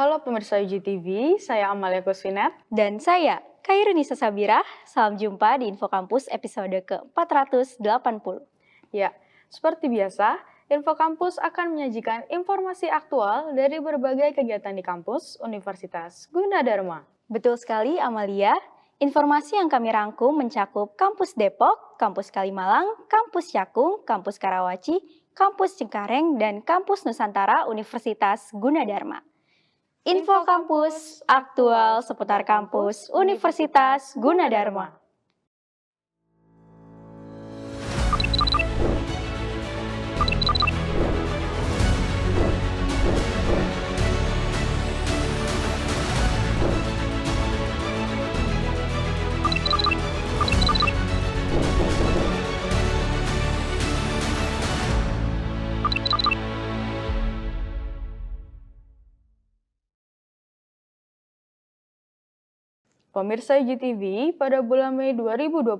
Halo pemirsa UGTV, saya Amalia Kuswinet. Dan saya, Kairunisa Sabira. Salam jumpa di Info Kampus episode ke-480. Ya, seperti biasa, Info Kampus akan menyajikan informasi aktual dari berbagai kegiatan di kampus Universitas Gunadarma. Betul sekali, Amalia. Informasi yang kami rangkum mencakup Kampus Depok, Kampus Kalimalang, Kampus Cakung, Kampus Karawaci, Kampus Cengkareng, dan Kampus Nusantara Universitas Gunadarma. Info Kampus aktual seputar kampus Universitas Gunadarma. Pemirsa UGTV, pada bulan Mei 2025,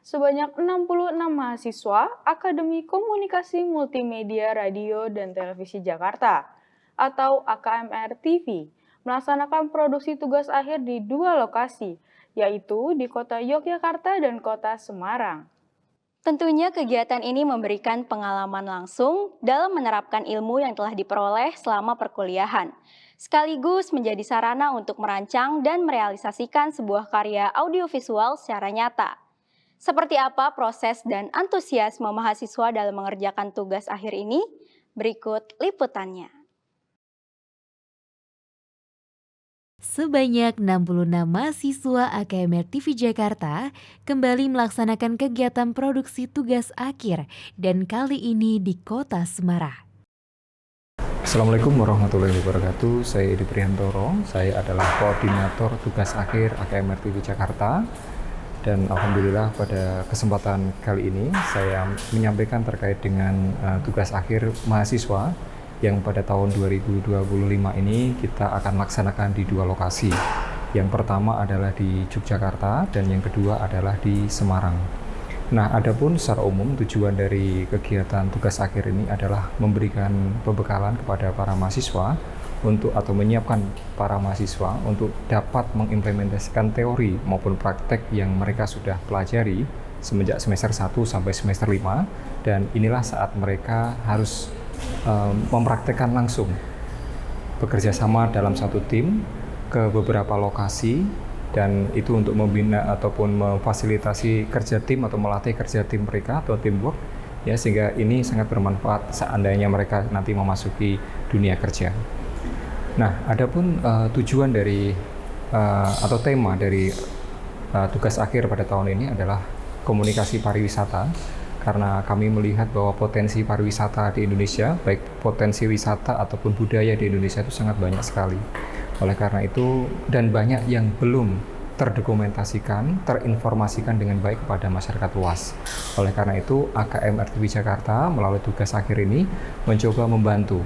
sebanyak 66 mahasiswa Akademi Komunikasi Multimedia Radio dan Televisi Jakarta atau AKMR TV melaksanakan produksi tugas akhir di dua lokasi, yaitu di Kota Yogyakarta dan Kota Semarang. Tentunya kegiatan ini memberikan pengalaman langsung dalam menerapkan ilmu yang telah diperoleh selama perkuliahan, sekaligus menjadi sarana untuk merancang dan merealisasikan sebuah karya audiovisual secara nyata. Seperti apa proses dan antusiasme mahasiswa dalam mengerjakan tugas akhir ini? Berikut liputannya. Sebanyak 66 mahasiswa AKMR TV Jakarta kembali melaksanakan kegiatan produksi tugas akhir dan kali ini di Kota Semarang. Assalamualaikum warahmatullahi wabarakatuh. Saya Edi Priantoro. Saya adalah koordinator tugas akhir AKMR TV Jakarta. Dan alhamdulillah pada kesempatan kali ini saya menyampaikan terkait dengan tugas akhir mahasiswa yang pada tahun 2025 ini kita akan laksanakan di dua lokasi. Yang pertama adalah di Yogyakarta dan yang kedua adalah di Semarang. Nah, adapun secara umum tujuan dari kegiatan tugas akhir ini adalah memberikan pembekalan kepada para mahasiswa atau menyiapkan para mahasiswa untuk dapat mengimplementasikan teori maupun praktek yang mereka sudah pelajari semenjak semester 1 sampai semester 5, dan inilah saat mereka harus mempraktekkan langsung bekerja sama dalam satu tim ke beberapa lokasi, dan itu untuk membina ataupun memfasilitasi kerja tim atau melatih kerja tim mereka atau teamwork ya, sehingga ini sangat bermanfaat seandainya mereka nanti memasuki dunia kerja. Nah, adapun tujuan dari atau tema dari tugas akhir pada tahun ini adalah komunikasi pariwisata, karena kami melihat bahwa potensi pariwisata di Indonesia, baik potensi wisata ataupun budaya di Indonesia itu sangat banyak sekali. Oleh karena itu, dan banyak yang belum terdokumentasikan, terinformasikan dengan baik kepada masyarakat luas. Oleh karena itu, AKMR TV Jakarta melalui tugas akhir ini mencoba membantu,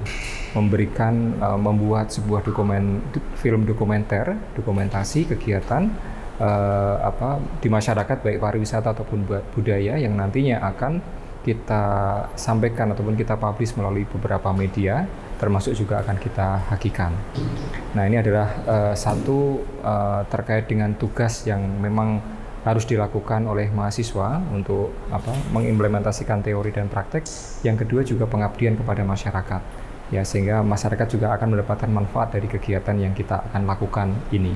membuat sebuah film dokumentasi kegiatan di masyarakat baik pariwisata ataupun budaya yang nantinya akan kita sampaikan ataupun kita publish melalui beberapa media, termasuk juga akan kita hakikan. Nah, ini adalah terkait dengan tugas yang memang harus dilakukan oleh mahasiswa untuk mengimplementasikan teori dan praktek. Yang kedua juga pengabdian kepada masyarakat, ya, sehingga masyarakat juga akan mendapatkan manfaat dari kegiatan yang kita akan lakukan ini.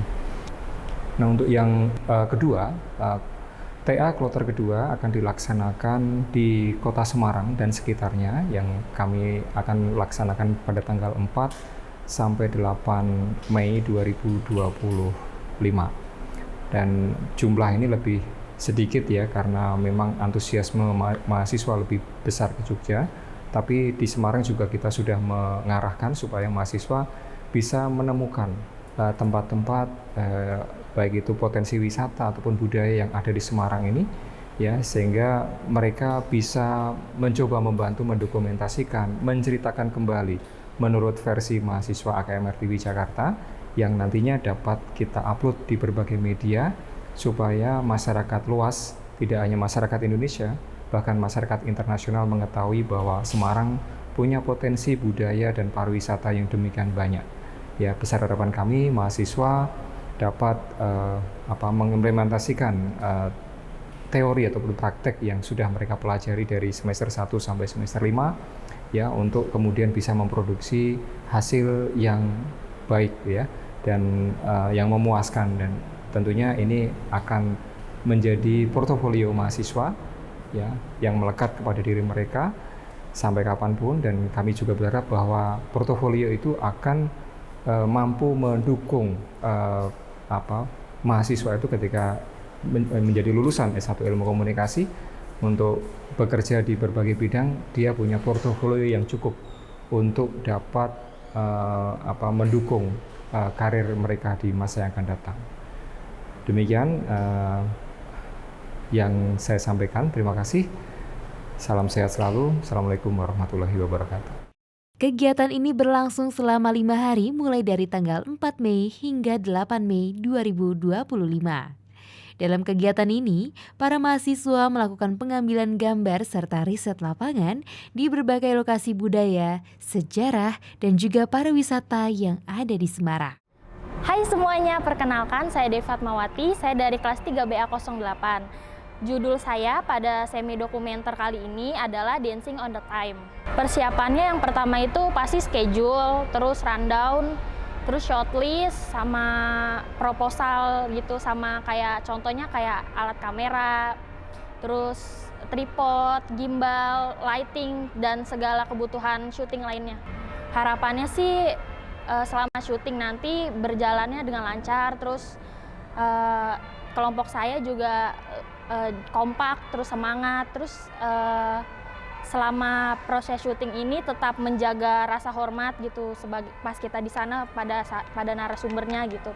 Nah, untuk yang kedua, TA kloter kedua akan dilaksanakan di Kota Semarang dan sekitarnya, yang kami akan laksanakan pada tanggal 4 sampai 8 Mei 2025. Dan jumlah ini lebih sedikit ya, karena memang antusiasme mahasiswa lebih besar ke Jogja. Tapi di Semarang juga kita sudah mengarahkan supaya mahasiswa bisa menemukan tempat-tempat baik itu potensi wisata ataupun budaya yang ada di Semarang ini, ya, sehingga mereka bisa mencoba membantu mendokumentasikan, menceritakan kembali menurut versi mahasiswa AKMR TV Jakarta yang nantinya dapat kita upload di berbagai media supaya masyarakat luas, tidak hanya masyarakat Indonesia, bahkan masyarakat internasional mengetahui bahwa Semarang punya potensi budaya dan pariwisata yang demikian banyak. Ya, besar harapan kami mahasiswa dapat mengimplementasikan teori ataupun praktek yang sudah mereka pelajari dari semester 1 sampai semester 5 ya, untuk kemudian bisa memproduksi hasil yang baik ya, dan yang memuaskan, dan tentunya ini akan menjadi portofolio mahasiswa ya, yang melekat kepada diri mereka sampai kapanpun. Dan kami juga berharap bahwa portofolio itu akan mampu mendukung mahasiswa itu ketika menjadi lulusan S1 Ilmu Komunikasi untuk bekerja di berbagai bidang, dia punya portofolio yang cukup untuk dapat mendukung karir mereka di masa yang akan datang. Demikian yang saya sampaikan. Terima kasih. Salam sehat selalu. Assalamualaikum warahmatullahi wabarakatuh. Kegiatan ini berlangsung selama 5 hari mulai dari tanggal 4 Mei hingga 8 Mei 2025. Dalam kegiatan ini, para mahasiswa melakukan pengambilan gambar serta riset lapangan di berbagai lokasi budaya, sejarah, dan juga pariwisata yang ada di Semarang. Hai semuanya, perkenalkan saya Devi Fatmawati, saya dari kelas 3BA08. Judul saya pada semi dokumenter kali ini adalah Dancing on the Time. Persiapannya yang pertama itu pasti schedule, terus rundown, terus shortlist, sama proposal gitu, sama kayak contohnya kayak alat kamera, terus tripod, gimbal, lighting, dan segala kebutuhan syuting lainnya. Harapannya sih selama syuting nanti berjalannya dengan lancar, terus kelompok saya juga kompak, terus semangat, terus selama proses syuting ini tetap menjaga rasa hormat gitu sebagai pas kita di sana pada narasumbernya gitu.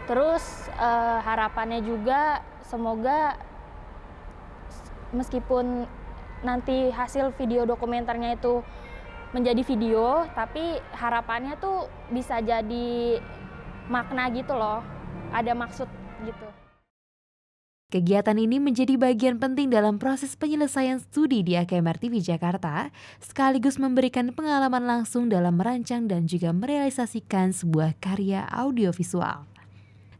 Terus harapannya juga semoga meskipun nanti hasil video dokumenternya itu menjadi video, tapi harapannya tuh bisa jadi makna gitu loh, ada maksud gitu. Kegiatan ini menjadi bagian penting dalam proses penyelesaian studi di AKMR TV Jakarta, sekaligus memberikan pengalaman langsung dalam merancang dan juga merealisasikan sebuah karya audiovisual.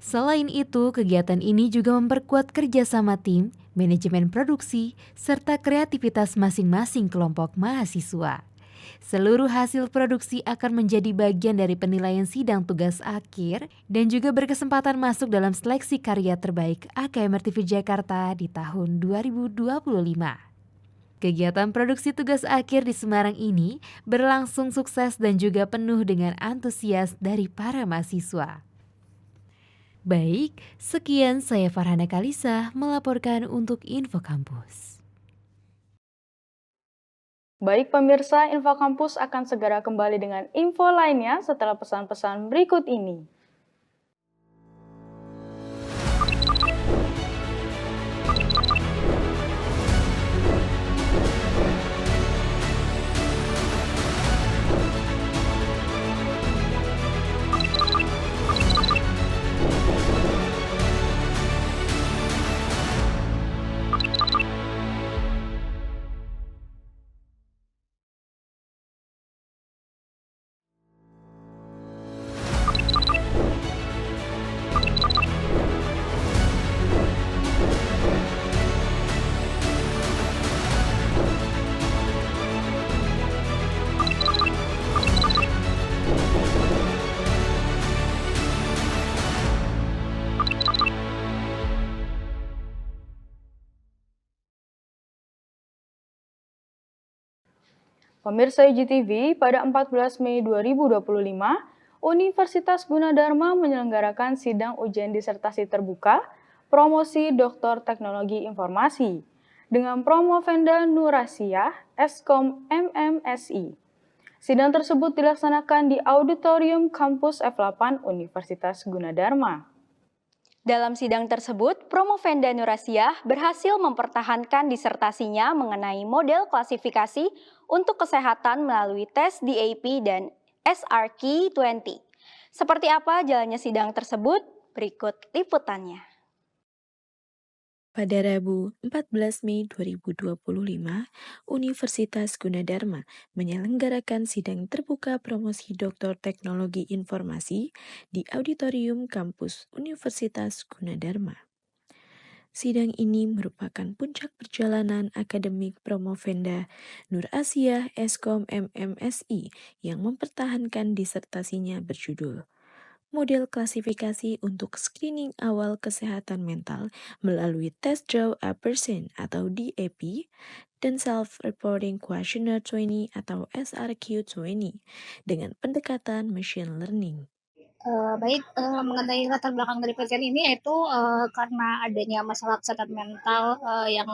Selain itu, kegiatan ini juga memperkuat kerjasama tim, manajemen produksi, serta kreativitas masing-masing kelompok mahasiswa. Seluruh hasil produksi akan menjadi bagian dari penilaian sidang tugas akhir dan juga berkesempatan masuk dalam seleksi karya terbaik AKMR TV Jakarta di tahun 2025. Kegiatan produksi tugas akhir di Semarang ini berlangsung sukses dan juga penuh dengan antusias dari para mahasiswa. Baik, sekian saya Farhana Kalisa melaporkan untuk Info Kampus. Baik pemirsa, Info Kampus akan segera kembali dengan info lainnya setelah pesan-pesan berikut ini. Pemirsa IGTV, pada 14 Mei 2025, Universitas Gunadarma menyelenggarakan sidang ujian disertasi terbuka promosi Doktor Teknologi Informasi dengan Promovenda Nurasyah Eskom MMSI. Sidang tersebut dilaksanakan di Auditorium Kampus F8 Universitas Gunadarma. Dalam sidang tersebut, Promovenda Nurasyah berhasil mempertahankan disertasinya mengenai model klasifikasi untuk kesehatan melalui tes DAP dan SRQ-20. Seperti apa jalannya sidang tersebut? Berikut liputannya. Pada Rabu 14 Mei 2025, Universitas Gunadarma menyelenggarakan sidang terbuka promosi Doktor Teknologi Informasi di Auditorium Kampus Universitas Gunadarma. Sidang ini merupakan puncak perjalanan akademik Promovenda Nur Asia Eskom MMSI yang mempertahankan disertasinya berjudul Model klasifikasi untuk screening awal kesehatan mental melalui tes Draw a Person atau DAP dan Self-Reporting Questionnaire 20 atau SRQ20 dengan pendekatan machine learning. Mengenai latar belakang dari penelitian ini yaitu karena adanya masalah kesehatan mental yang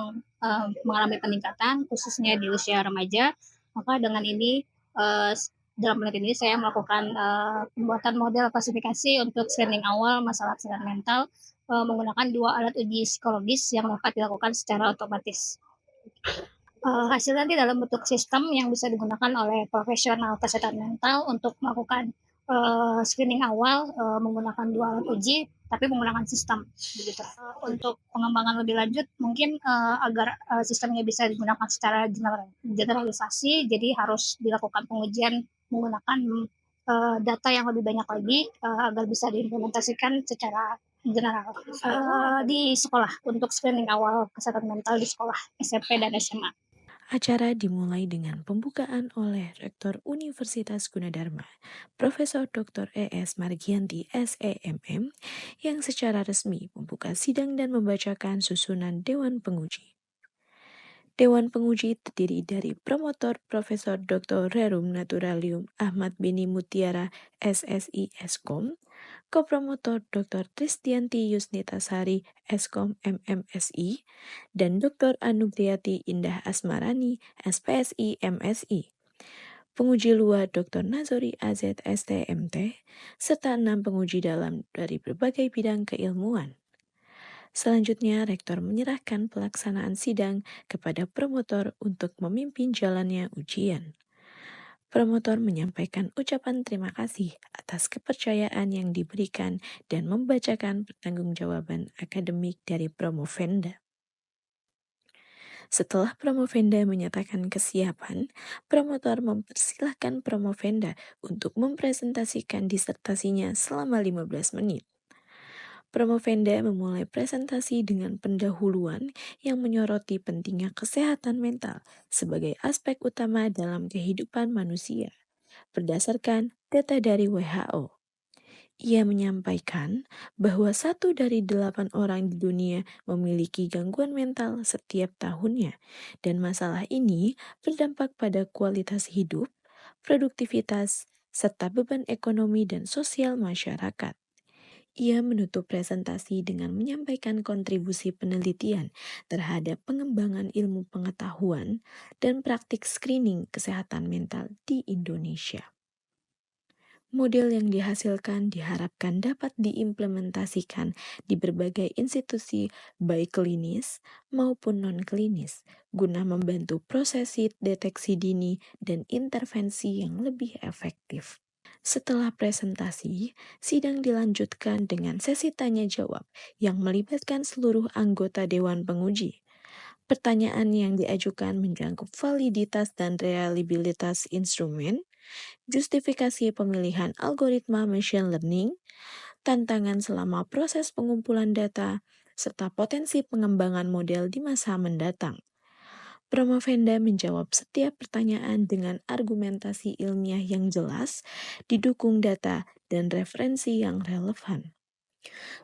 mengalami peningkatan khususnya di usia remaja, maka dengan ini dalam penelitian ini saya melakukan pembuatan model klasifikasi untuk screening awal masalah kesehatan mental menggunakan 2 alat uji psikologis yang dapat dilakukan secara otomatis. Hasilnya nanti dalam bentuk sistem yang bisa digunakan oleh profesional kesehatan mental untuk melakukan screening awal menggunakan 2 alat uji, tapi menggunakan sistem begitu. Untuk pengembangan lebih lanjut mungkin agar sistemnya bisa digunakan secara generalisasi, jadi harus dilakukan pengujian menggunakan data yang lebih banyak lagi agar bisa diimplementasikan secara general di sekolah untuk screening awal kesehatan mental di sekolah SMP dan SMA. Acara dimulai dengan pembukaan oleh Rektor Universitas Gunadarma, Profesor Dr. E.S. Margianti SEMM, yang secara resmi membuka sidang dan membacakan susunan Dewan Penguji. Dewan Penguji terdiri dari promotor Profesor Dr. Rerum Naturalium Ahmad Beni Mutiara SSI Eskom, Kopromotor Dr. Tristianti Yusnitasari Eskom MMSI, dan Dr. Anugriati Indah Asmarani SPSI MSI. Penguji luar Dr. Nazori AZ STMT, serta 6 penguji dalam dari berbagai bidang keilmuan. Selanjutnya, Rektor menyerahkan pelaksanaan sidang kepada promotor untuk memimpin jalannya ujian. Promotor menyampaikan ucapan terima kasih atas kepercayaan yang diberikan dan membacakan pertanggungjawaban akademik dari Promovenda. Setelah Promovenda menyatakan kesiapan, promotor mempersilahkan Promovenda untuk mempresentasikan disertasinya selama 15 menit. Promovenda memulai presentasi dengan pendahuluan yang menyoroti pentingnya kesehatan mental sebagai aspek utama dalam kehidupan manusia, berdasarkan data dari WHO. Ia menyampaikan bahwa 1 dari 8 orang di dunia memiliki gangguan mental setiap tahunnya, dan masalah ini berdampak pada kualitas hidup, produktivitas, serta beban ekonomi dan sosial masyarakat. Ia menutup presentasi dengan menyampaikan kontribusi penelitian terhadap pengembangan ilmu pengetahuan dan praktik screening kesehatan mental di Indonesia. Model yang dihasilkan diharapkan dapat diimplementasikan di berbagai institusi baik klinis maupun non-klinis guna membantu proses deteksi dini dan intervensi yang lebih efektif. Setelah presentasi, sidang dilanjutkan dengan sesi tanya jawab yang melibatkan seluruh anggota Dewan Penguji. Pertanyaan yang diajukan menjangkau validitas dan reliabilitas instrumen, justifikasi pemilihan algoritma machine learning, tantangan selama proses pengumpulan data, serta potensi pengembangan model di masa mendatang. Promovenda menjawab setiap pertanyaan dengan argumentasi ilmiah yang jelas, didukung data dan referensi yang relevan.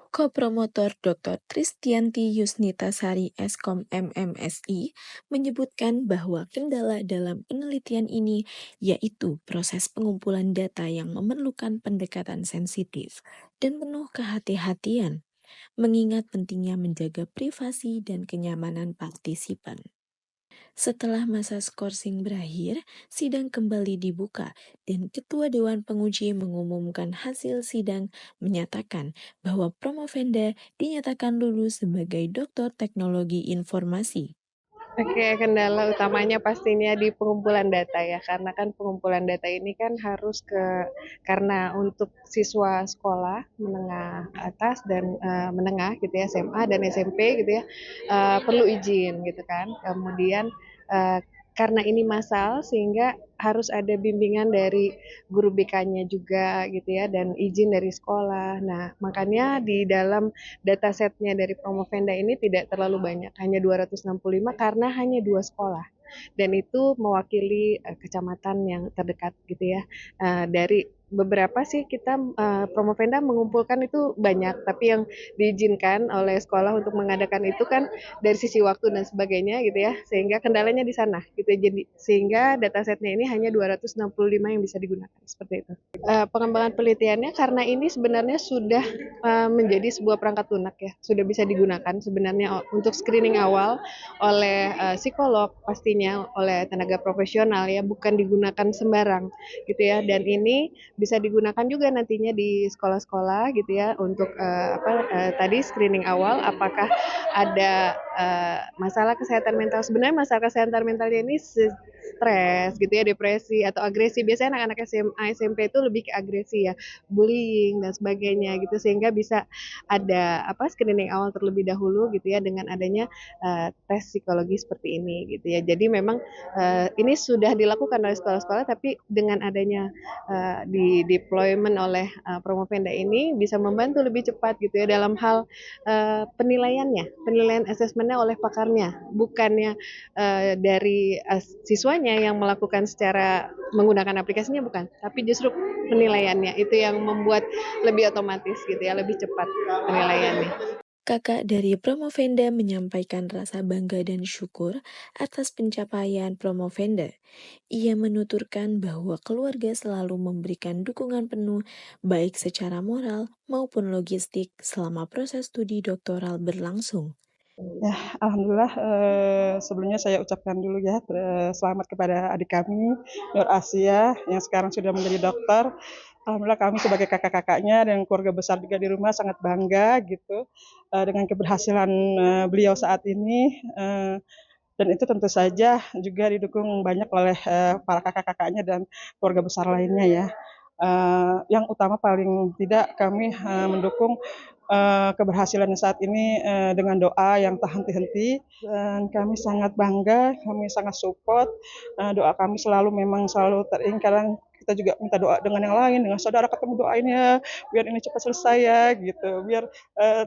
Kopromotor Dr. Tristianti Yusnitasari Eskom MMSI menyebutkan bahwa kendala dalam penelitian ini yaitu proses pengumpulan data yang memerlukan pendekatan sensitif dan penuh kehati-hatian, mengingat pentingnya menjaga privasi dan kenyamanan partisipan. Setelah masa skorsing berakhir, sidang kembali dibuka dan Ketua Dewan Penguji mengumumkan hasil sidang menyatakan bahwa Promovenda dinyatakan lulus sebagai Doktor Teknologi Informasi. Oke, kendala utamanya pastinya di pengumpulan data ya, karena kan pengumpulan data ini kan karena untuk siswa sekolah menengah atas dan menengah gitu ya, SMA dan SMP gitu ya, perlu izin gitu kan. Kemudian eh, karena ini massal sehingga harus ada bimbingan dari guru BK-nya juga gitu ya, dan izin dari sekolah. Nah, makanya di dalam datasetnya dari Promovenda ini tidak terlalu banyak, hanya 265 karena hanya 2 sekolah. Dan itu mewakili kecamatan yang terdekat gitu ya. Dari beberapa sih kita Promovenda mengumpulkan itu banyak, tapi yang diizinkan oleh sekolah untuk mengadakan itu kan dari sisi waktu dan sebagainya gitu ya, sehingga kendalanya di sana gitu. Jadi sehingga datasetnya ini hanya 265 yang bisa digunakan seperti itu. Pengembangan penelitiannya karena ini sebenarnya sudah menjadi sebuah perangkat lunak ya, sudah bisa digunakan sebenarnya untuk screening awal oleh psikolog pastinya, oleh tenaga profesional ya, bukan digunakan sembarang gitu ya. Dan ini bisa digunakan juga nantinya di sekolah-sekolah gitu ya untuk tadi screening awal apakah ada masalah kesehatan mental. Sebenarnya masalah kesehatan mentalnya ini stres gitu ya, depresi atau agresi. Biasanya anak-anak SMA, SMP itu lebih ke agresi ya, bullying dan sebagainya gitu, sehingga bisa ada screening awal terlebih dahulu gitu ya dengan adanya tes psikologi seperti ini gitu ya. Jadi memang ini sudah dilakukan oleh sekolah-sekolah, tapi dengan adanya di deployment oleh Promovenda ini bisa membantu lebih cepat gitu ya dalam hal penilaian asesmennya oleh pakarnya, bukannya dari siswanya yang melakukan secara menggunakan aplikasinya, bukan, tapi justru penilaiannya itu yang membuat lebih otomatis gitu ya, lebih cepat penilaiannya. Kakak dari Promovenda menyampaikan rasa bangga dan syukur atas pencapaian Promovenda. Ia menuturkan bahwa keluarga selalu memberikan dukungan penuh baik secara moral maupun logistik selama proses studi doktoral berlangsung. Ya, alhamdulillah sebelumnya saya ucapkan dulu ya selamat kepada adik kami Nur Asia yang sekarang sudah menjadi dokter. Alhamdulillah kami sebagai kakak-kakaknya dan keluarga besar juga di rumah sangat bangga gitu dengan keberhasilan beliau saat ini. Dan itu tentu saja juga didukung banyak oleh para kakak-kakaknya dan keluarga besar lainnya ya. Yang utama paling tidak kami mendukung keberhasilan saat ini dengan doa yang tak henti-henti, dan kami sangat bangga, kami sangat support, doa kami memang selalu teringat. Kadang kita juga minta doa dengan yang lain, dengan saudara, ketemu doain ya biar ini cepat selesai ya gitu, biar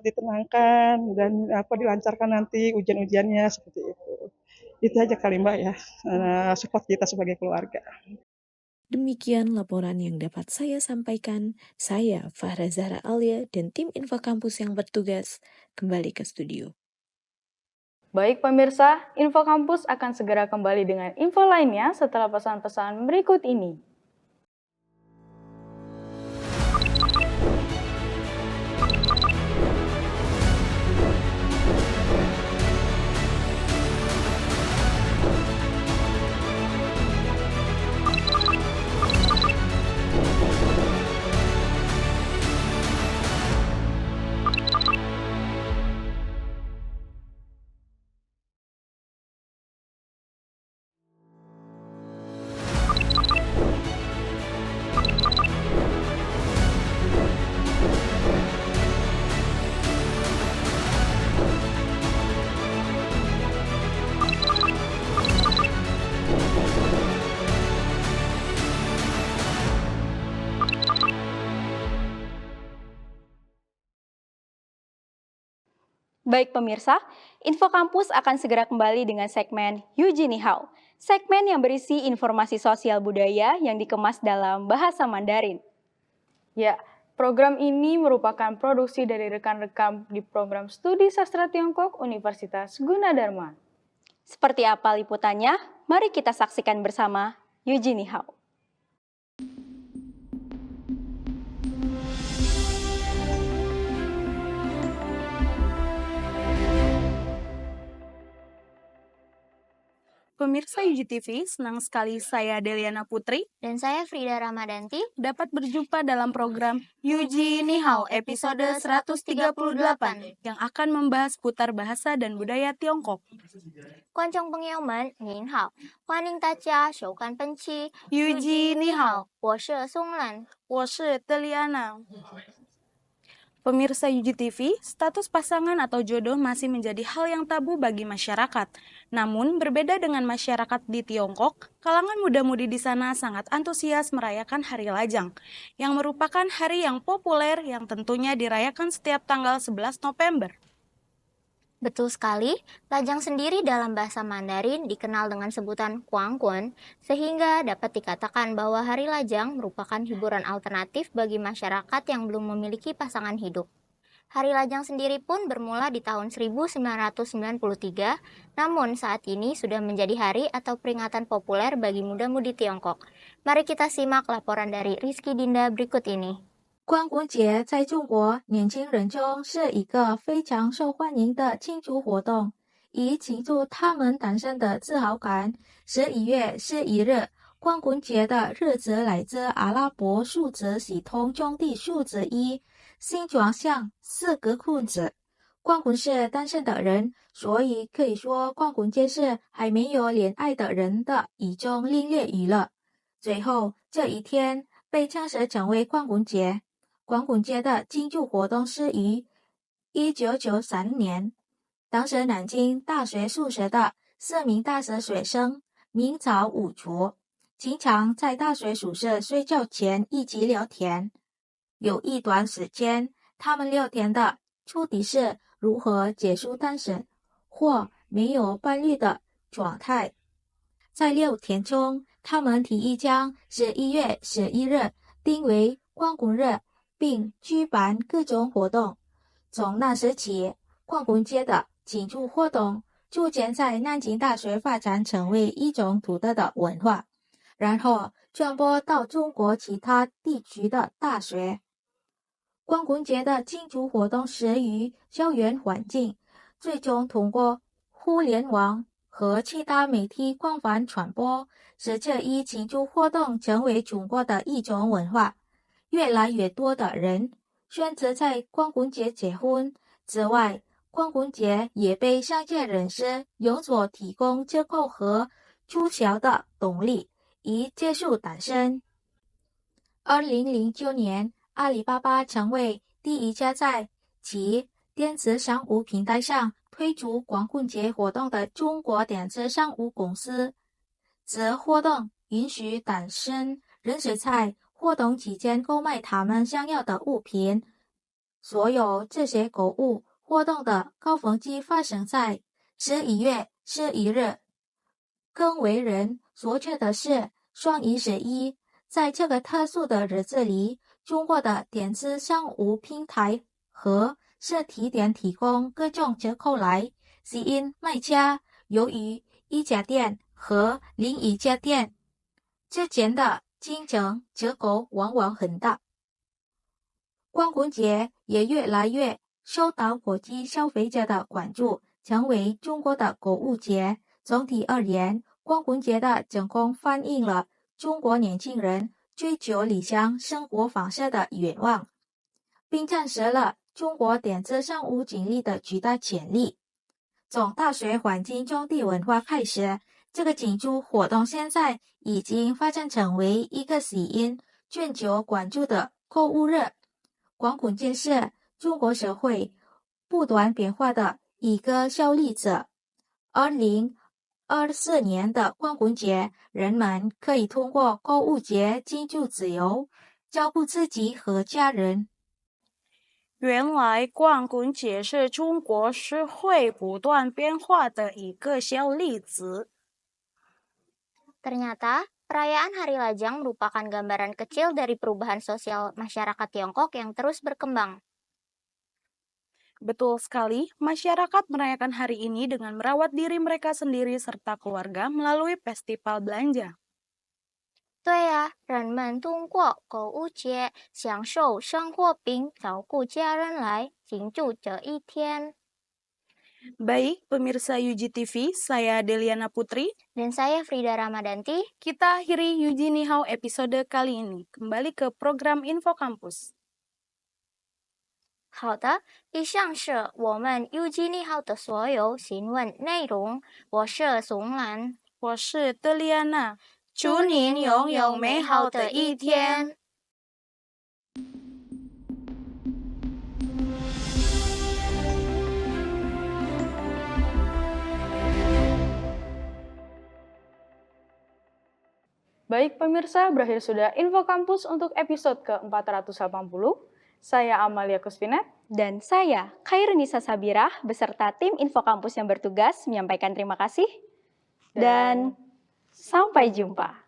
ditenangkan dan dilancarkan nanti ujian-ujiannya seperti itu. Itu aja kali Mbak ya, support kita sebagai keluarga. Demikian laporan yang dapat saya sampaikan. Saya Fahra Zahra Alia dan tim Info Kampus yang bertugas kembali ke studio. Baik pemirsa, Info Kampus akan segera kembali dengan info lainnya setelah pesan-pesan berikut ini. Baik pemirsa, Info Kampus akan segera kembali dengan segmen Yuji Ni Hao, segmen yang berisi informasi sosial budaya yang dikemas dalam bahasa Mandarin. Ya, program ini merupakan produksi dari rekan-rekan di program studi sastra Tiongkok Universitas Gunadarma. Seperti apa liputannya? Mari kita saksikan bersama Yuji Ni Hao. Pemirsa UGTV, senang sekali saya Deliana Putri Dan saya Frida Ramadanti. dapat berjumpa dalam program Yuji Nihao episode 138 yang akan membahas putar bahasa dan budaya Tiongkok. 观众朋友们，您好，欢迎大家收看本期 Yuji Nihao，我是松兰。我是 Deliana. Pemirsa UGTV, status pasangan atau jodoh masih menjadi hal yang tabu bagi masyarakat. Namun, berbeda dengan masyarakat di Tiongkok, kalangan muda-mudi di sana sangat antusias merayakan Hari Lajang, yang merupakan hari yang populer yang tentunya dirayakan setiap tanggal 11 November. Betul sekali, lajang sendiri dalam bahasa Mandarin dikenal dengan sebutan Guangguan, sehingga dapat dikatakan bahwa hari lajang merupakan hiburan alternatif bagi masyarakat yang belum memiliki pasangan hidup. Hari lajang sendiri pun bermula di tahun 1993, namun saat ini sudah menjadi hari atau peringatan populer bagi muda-mudi Tiongkok. Mari kita simak laporan dari Rizky Dinda berikut ini. 光棍节在中国年轻人中是一个非常受欢迎的庆祝活动，以庆祝他们诞生的自豪感。11月11日，光棍节的日子来自阿拉伯数字系统中的数字1，形状像4个棍子。光棍是单身的人，所以可以说光棍节是还没有恋爱的人的一种另类娱乐。最后，这一天被正式称为光棍节。光棍节的庆祝活动是于1993年，当时南京大学宿舍的4名大学学生名叫五竹，经常在大学宿舍睡觉前一起聊天。有一段时间，他们聊天的主题是如何结束单身或没有伴侣的状态。在聊天中，他们提议将11月11日定为光棍日，并举办各种活动。从那时起，光棍节的庆祝活动逐渐在南京大学发展成为一种独特的文化，然后传播到中国其他地区的大学。光棍节的庆祝活动始于校园环境，最终通过互联网和其他媒体广泛传播，使这一庆祝活动成为中国的一种文化。越来越多的人选择在光棍节结婚。此外，光棍节也被商界人士用作提供折扣和促销的动力，以结束单身。2009年，阿里巴巴成为第一家在其电子商务平台上推出光棍节活动的中国电子商务公司。此活动允许单身人士在活动期间购买他们想要的物品。所有这些购物活动的高峰期发生在11月11日。更为人所知的是，双11，在这个特殊的日子里，中国的电子商务平台和实体店提供各种折扣来吸引买家。由于一家店和另一家店之间的竞争折扣往往很大，光棍节也越来越受到国际消费者的关注，成为中国的购物节。总体而言，光棍节的成功反映了中国年轻人追求理想生活方式的愿望，并展示了中国电子商务经历的巨大潜力。从大学环境中的文化开始，这个庆祝活动现在已经发展成为一个吸引全球关注的购物日。光棍节是中国社会不断变化的一个小例子。2024年的光棍节，人们可以通过购物节庆祝自由，照顾自己和家人。原来光棍节是中国社会不断变化的一个小例子。Ternyata, perayaan Hari Lajang merupakan gambaran kecil dari perubahan sosial masyarakat Tiongkok yang terus berkembang. Betul sekali, masyarakat merayakan hari ini dengan merawat diri mereka sendiri serta keluarga melalui festival belanja. 对呀，人们通过购物节享受生活并照顾家人来庆祝这一天。Baik, pemirsa UG TV, saya Deliana Putri. Dan saya Frida Ramadanti. Kita akhiri UG Nihao episode kali ini. Kembali ke program Info Kampus. 好的，以上是我们 UG 你好的所有新闻内容。我是松兰，我是德利安娜，祝您拥有美好的一天。Baik pemirsa, berakhir sudah Info Kampus untuk episode ke-480. Saya Amalia Kusvinet. Dan saya, Khairunisa Sabirah, beserta tim Info Kampus yang bertugas menyampaikan terima kasih. Dan sampai jumpa.